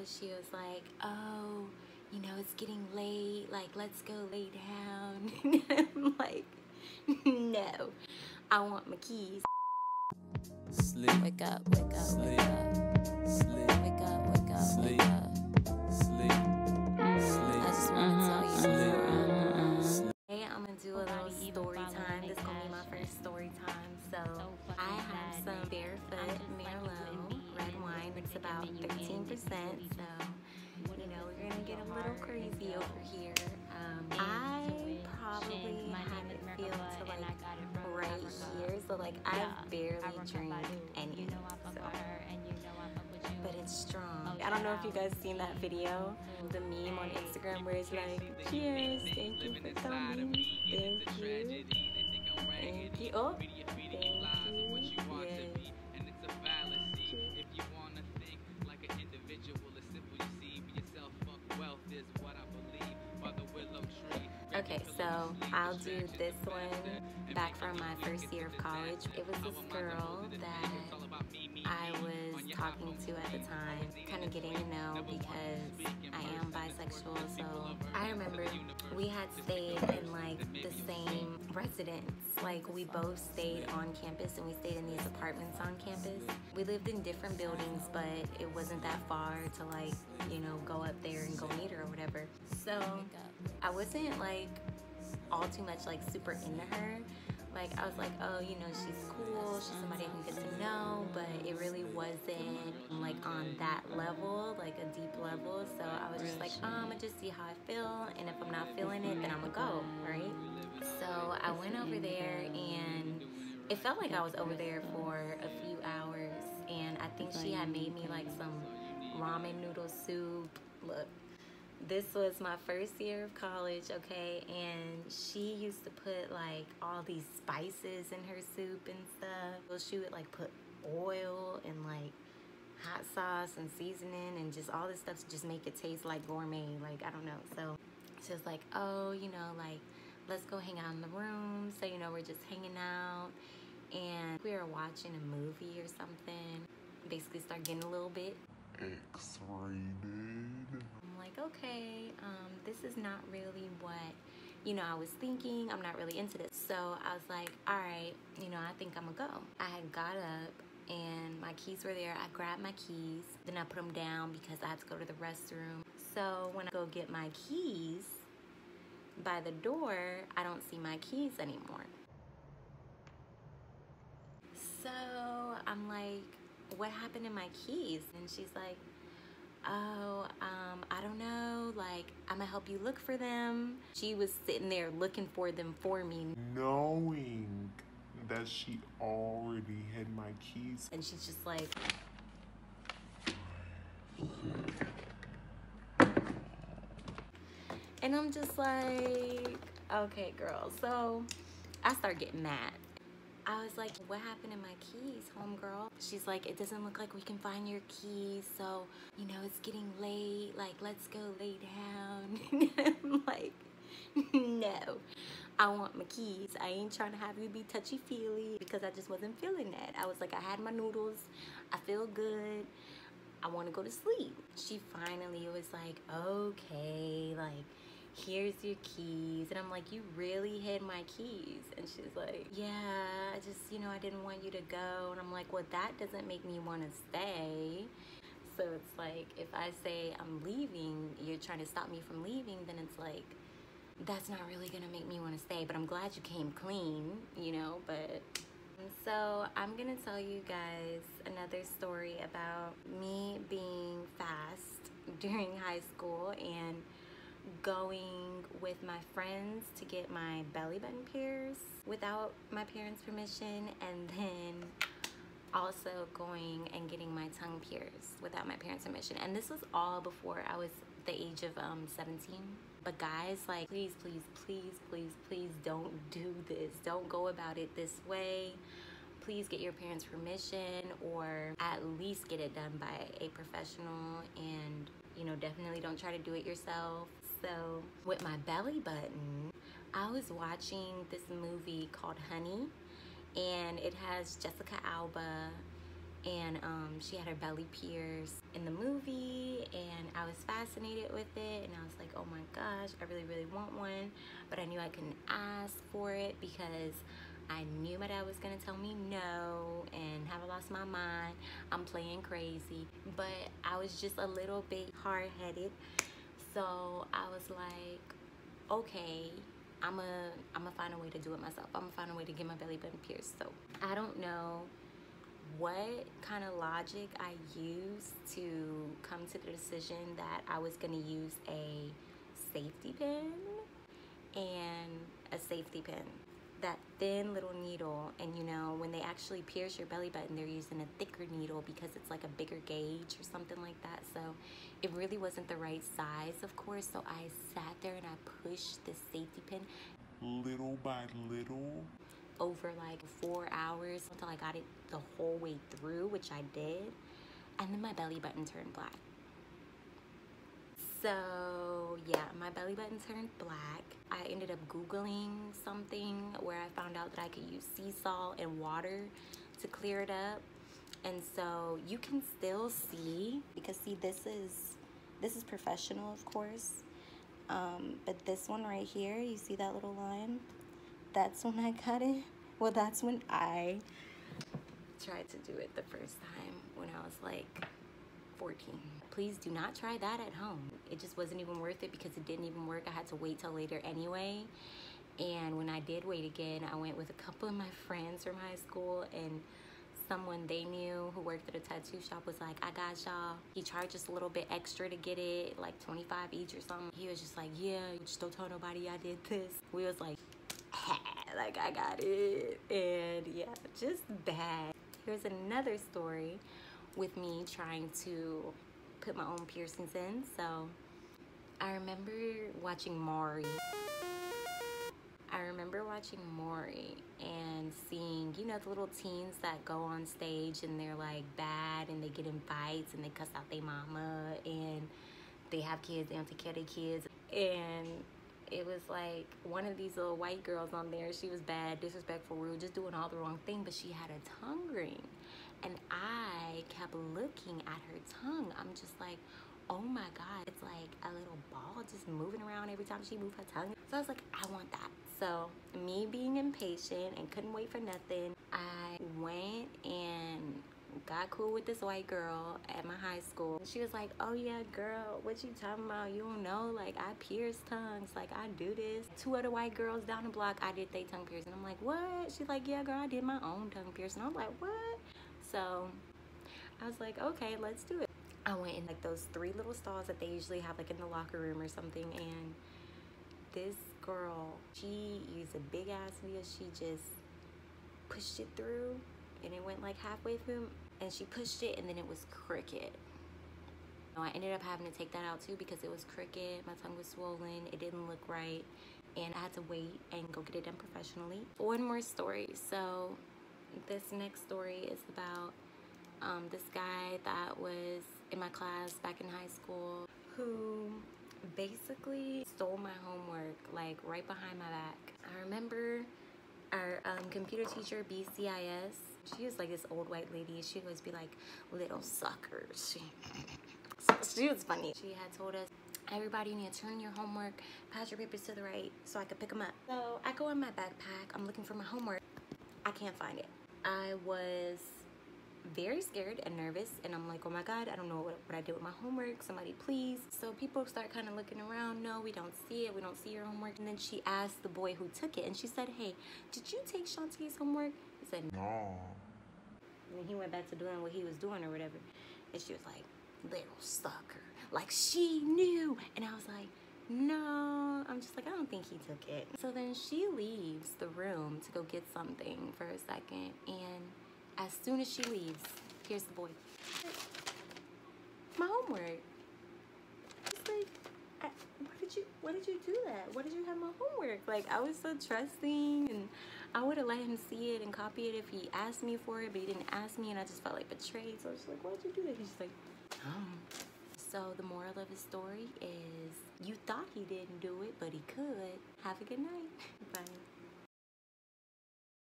So she was like, oh, you know, it's getting late, like, let's go lay down. I'm like, no, I want my keys. Sleep. Wake up, wake up, Sleep. wake up. Sleep. Wake up, wake up, Sleep. wake up. Sleep. Sleep. I just want to tell you. Sleep. Today I'm going to do a little story time. This is going to be my first story time. So I have some Barefoot Merlot red wine. It's about 13%. So, you know, we're going to get a little crazy over here. I probably had it feel to like right here. So like I've barely drank any. So. But it's strong. I don't know if you guys seen that video, the meme on Instagram where it's like, cheers, thank you for coming, thank you, thank you, oh, thank you, yay. Okay, so I'll do this one back from my first year of college. It was this girl that I was talking to at the time, kind of getting to know because I am bisexual. So I remember we had stayed in like the same residence. Like we both stayed on campus and we stayed in these apartments on campus. We lived in different buildings, but it wasn't that far to like, you know, go up there and go meet her or whatever. So I wasn't like all too much like super into her. Like I was like, oh, you know, she's cool, she's somebody I can get to know, but it really wasn't like on that level, like a deep level. So I was just like, I'm gonna just see how I feel, and if I'm not feeling it, then I'm gonna go, right? So I went over there, and it felt like I was over there for a few hours, and I think she had made me like some ramen noodle soup. Look. This was my first year of college, okay, and she used to put like all these spices in her soup and stuff. Well, she would like put oil and like hot sauce and seasoning and just all this stuff to just make it taste like gourmet, like I don't know. So she was like, oh, you know, like let's go hang out in the room. So, you know, we're just hanging out and we were watching a movie or something. Basically start getting a little bit X-rated. I'm like, okay, this is not really what, you know, I was thinking. I'm not really into this. So I was like, all right, you know, I think I'm gonna go. I had got up and my keys were there. I grabbed my keys, then I put them down because I had to go to the restroom. So when I go get my keys by the door, I don't see my keys anymore. So I'm like, what happened to my keys? And she's like, oh, I don't know, like, I'm gonna help you look for them. She was sitting there looking for them for me. Knowing that she already had my keys. And she's just like, and I'm just like, okay, girl. So I start getting mad. I was like, what happened to my keys, homegirl? She's like, it doesn't look like we can find your keys, so, you know, it's getting late, like, let's go lay down. I'm like, no, I want my keys. I ain't trying to have you be touchy-feely because I just wasn't feeling that. I was like, I had my noodles, I feel good, I want to go to sleep. She finally was like, okay, like, here's your keys. And I'm like, you really hid my keys? And she's like, yeah, I just, you know, I didn't want you to go. And I'm like, well, that doesn't make me want to stay. So it's like, if I say I'm leaving, you're trying to stop me from leaving, then it's like, that's not really gonna make me want to stay. But I'm glad you came clean, you know, but... So I'm gonna tell you guys another story about me being fast during high school and going with my friends to get my belly button pierced without my parents' permission, and then also going and getting my tongue pierced without my parents' permission. And this was all before I was the age of 17. But guys, like, please, please, please, please, please don't do this. Don't go about it this way. Please get your parents' permission, or at least get it done by a professional, and, you know, definitely don't try to do it yourself. So with my belly button, I was watching this movie called Honey, and it has Jessica Alba, and she had her belly pierced in the movie, and was fascinated with it, and I was like, oh my gosh, I really, really want one. But I knew I couldn't ask for it because I knew my dad was gonna tell me no, and have I lost my mind? I'm playing crazy. But I was just a little bit hard-headed. So I was like, okay, I'm gonna find a way to do it myself. I'm gonna find a way to get my belly button pierced. So I don't know what kind of logic I used to come to the decision that I was gonna use a safety pin and a safety pin. That thin little needle, and you know, when they actually pierce your belly button, they're using a thicker needle because it's like a bigger gauge or something like that. So it really wasn't the right size, of course. So I sat there and I pushed the safety pin little by little, over like 4 hours until I got it the whole way through, which I did. And then my belly button turned black. So yeah, my belly button turned black. I ended up Googling something where I found out that I could use sea salt and water to clear it up. And so you can still see, because see, this is professional, of course. But this one right here, you see that little line? That's when I got it. Well, that's when I tried to do it the first time, when I was like 14. Please do not try that at home. It just wasn't even worth it because it didn't even work. I had to wait till later anyway. And when I did wait again, I went with a couple of my friends from high school, and someone they knew who worked at a tattoo shop was like, I got y'all. He charged us a little bit extra to get it, like 25 each or something. He was just like, yeah, just don't tell nobody I did this. We was like, like, I got it. And yeah, just bad. Here's another story with me trying to put my own piercings in. So I remember watching Maury. And seeing, you know, the little teens that go on stage and they're like bad and they get in fights and they cuss out their mama and they have kids, they don't take care of their kids. And it was like one of these little white girls on there, she was bad, disrespectful, rude, just doing all the wrong thing, but she had a tongue ring. And I kept looking at her tongue. I'm just like, oh my God, it's like a little ball just moving around every time she moved her tongue. So I was like, I want that. So me being impatient and couldn't wait for nothing, I went and got cool with this white girl at my high school. She was like, oh yeah, girl, what you talking about? You don't know, like, I pierce tongues, like, I do this. 2 other white girls down the block, I did their tongue piercing. I'm like, what? She's like, yeah, girl, I did my own tongue piercing. I'm like, what? So I was like, okay, let's do it. I went in like those 3 little stalls that they usually have like in the locker room or something, and this girl, she used a big ass wheel. She just pushed it through and it went like halfway through, and she pushed it and then it was crooked. I ended up having to take that out too because it was crooked. My tongue was swollen, it didn't look right, and I had to wait and go get it done professionally. One more story. So this next story is about this guy that was in my class back in high school who basically stole my homework, like right behind my back. I remember our computer teacher, BCIS, she was like this old white lady. She'd always be like, little suckers. She was funny. She had told us, everybody, you need to turn your homework, pass your papers to the right so I could pick them up. So I go in my backpack, I'm looking for my homework. I can't find it. I was very scared and nervous, and I'm like, oh my God, I don't know what I did with my homework, somebody please. So people start kind of looking around. No, we don't see it, we don't see your homework. And then she asked the boy who took it, and she said, hey, did you take Shantae's homework? He said no. And then he went back to doing what he was doing or whatever, and she was like, little sucker, like she knew. And I was like, no. I'm just like, I don't think he took it. So then she leaves the room to go get something for a second, and as soon as she leaves, here's the boy. My homework. It's like, why did you do that? Why did you have my homework? Like, I was so trusting, and I would have let him see it and copy it if he asked me for it, but he didn't ask me, and I just felt like betrayed. So I was like, why did you do that? He's just like, oh. So the moral of his story is, you thought he didn't do it, but he could. Have a good night. Bye.